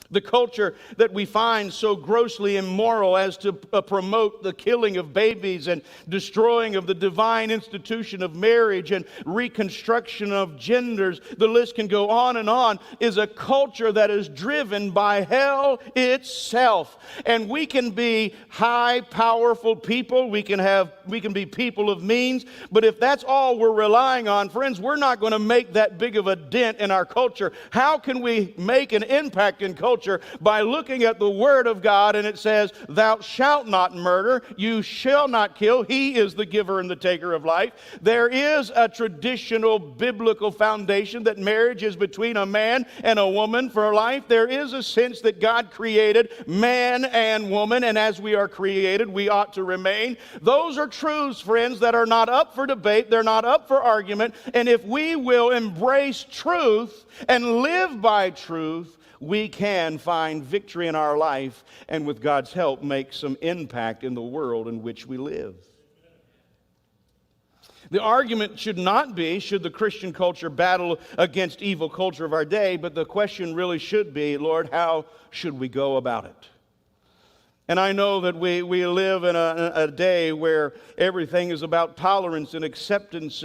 The culture that we find so grossly immoral as to promote the killing of babies and destroying of the divine institution of marriage and reconstruction of genders, the list can go on, is a culture that is driven by hell itself. And we can be high, powerful people. We can be people of means. But if that's all we're relying on, friends, we're not going to make that big of a dent in our culture. How can we make an impact in culture? By looking at the Word of God, and it says, thou shalt not murder, you shall not kill, He is the giver and the taker of life. There is a traditional biblical foundation that marriage is between a man and a woman for life. There is a sense that God created man and woman, and as we are created, we ought to remain. Those are truths, friends, that are not up for debate. They're not up for argument. And if we will embrace truth and live by truth, we can find victory in our life and with God's help make some impact in the world in which we live. The argument should not be, should the Christian culture battle against evil culture of our day, but the question really should be, Lord, how should we go about it? And I know that we live in a day where everything is about tolerance and acceptance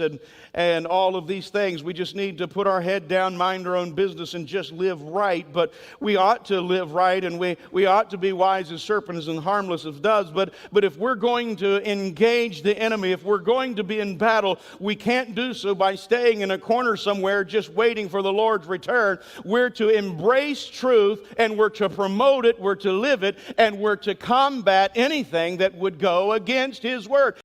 and all of these things. We just need to put our head down, mind our own business, and just live right. But we ought to live right, and we ought to be wise as serpents and harmless as doves. But if we're going to engage the enemy, if we're going to be in battle, we can't do so by staying in a corner somewhere just waiting for the Lord's return. We're to embrace truth, and we're to promote it, we're to live it, and we're to combat anything that would go against His Word.